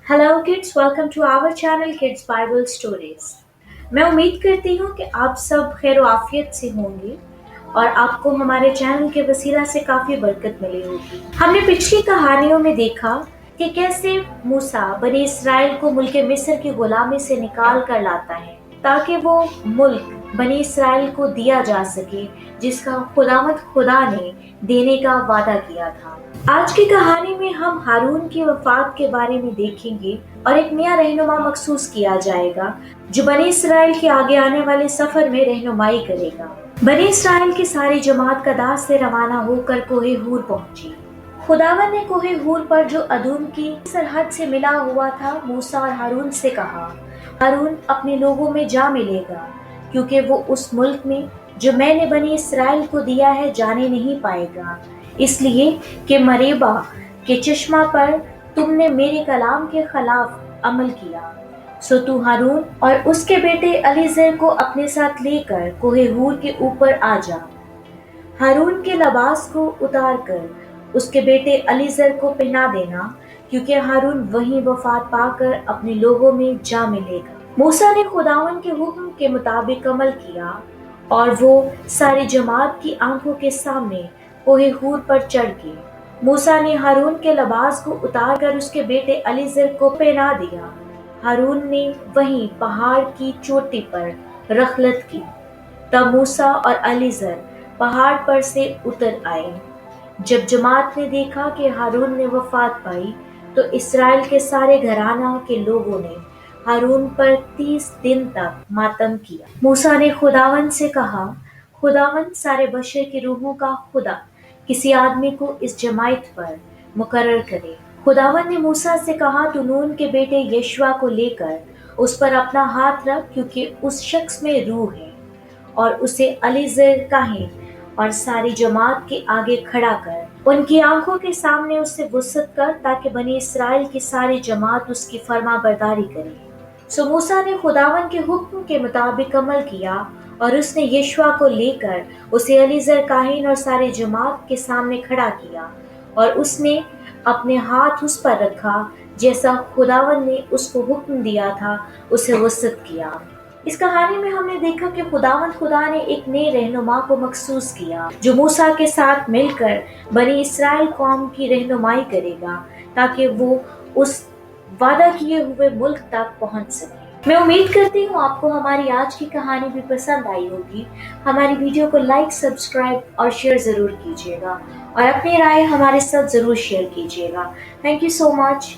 Hello kids, welcome to our channel kids Bible stories. मैं उम्मीद करती हूँ कि आप सब खैर आफियत से होंगे और आपको हमारे चैनल के वसीला से काफ़ी बरकत मिली होगी। हमने पिछली कहानियों में देखा कि कैसे मूसा बनी इसराइल को मुल्क मिस्र की गुलामी से निकाल कर लाता है ताकि वो मुल्क बनी इसराइल को दिया जा सके जिसका खुदा ने देने का वादा किया था। आज की कहानी में हम हारून की वफात के बारे में देखेंगे और एक नया रहनुमा मखसूस किया जाएगा जो बनी इसराइल के आगे आने वाले सफर में रहनुमाई करेगा। बनी इसराइल की सारी जमात कदास से रवाना होकर कोहे हूर पहुंची। खुदावन ने कोहे हूर पर जो अदूम की सरहद से मिला हुआ था मूसा और हारून से कहा, हारून अपने लोगों में जा मिलेगा क्योंकि वो उस मुल्क में जो मैंने बनी इसराइल को दिया है जाने नहीं पाएगा, इसलिए कि मरेबा के चश्मा पर तुमने मेरे कलाम के खिलाफ अमल किया। सो तू हारून और उसके बेटे अलीजर को अपने साथ लेकर कोहे हूर के ऊपर आ जा। हारून के लिबास को उतार कर उसके बेटे अलीजर को पहना देना क्योंकि हारून वहीं वफात पाकर अपने लोगों में जा मिलेगा। मूसा ने खुदावन के हुक्म के मुताबिक अमल किया और वो सारी जमात की आंखों के सामने कोहे हूर पर चढ़ गए। मूसा ने हारून के लिबास को उतार कर उसके बेटे अलीजर को पहना दिया। हारून ने वहीं पहाड़ की चोटी पर रखलत की। तब मूसा और अलीजर पहाड़ पर से उतर आए। जब जमात ने देखा कि हारून ने वफात पाई तो इसराइल के सारे घराना के लोगों ने हारून पर 30 दिन तक मातम किया। मूसा ने खुदावन से कहा, खुदावन सारे बशर की रूहों का खुदा किसी आदमी को इस जमात पर मुकर्रर करे। खुदावन ने मूसा से कहा, तू नून के बेटे यशवा को लेकर उस पर अपना हाथ रख क्योंकि उस शख्स में रूह है, और उसे अलीजर काहिन और सारी जमात के आगे खड़ा कर उनकी आंखों के सामने उससे वुसअत कर ताकि बनी इसराइल की सारी जमात उसकी फर्मा बरदारी करे। सो मूसा ने खुदावन के हुक्म के मुताबिक अमल किया और उसने यशवा को लेकर उसे अलीजर काहिन और सारे जमात के सामने खड़ा किया और उसने अपने हाथ उस पर रखा जैसा खुदावन ने उसको हुक्म दिया था, उसे वसत किया। इस कहानी में हमने देखा कि खुदा ने एक नए रहनुमा को मखसूस किया जो मूसा के साथ मिलकर बनी इसराइल कौम की रहनुमाई करेगा ताकि वो उस वादा किए हुए मुल्क तक पहुंच सके। मैं उम्मीद करती हूँ आपको हमारी आज की कहानी भी पसंद आई होगी। हमारी वीडियो को लाइक, सब्सक्राइब और शेयर जरूर कीजिएगा और अपनी राय हमारे साथ जरूर शेयर कीजिएगा। Thank you so much.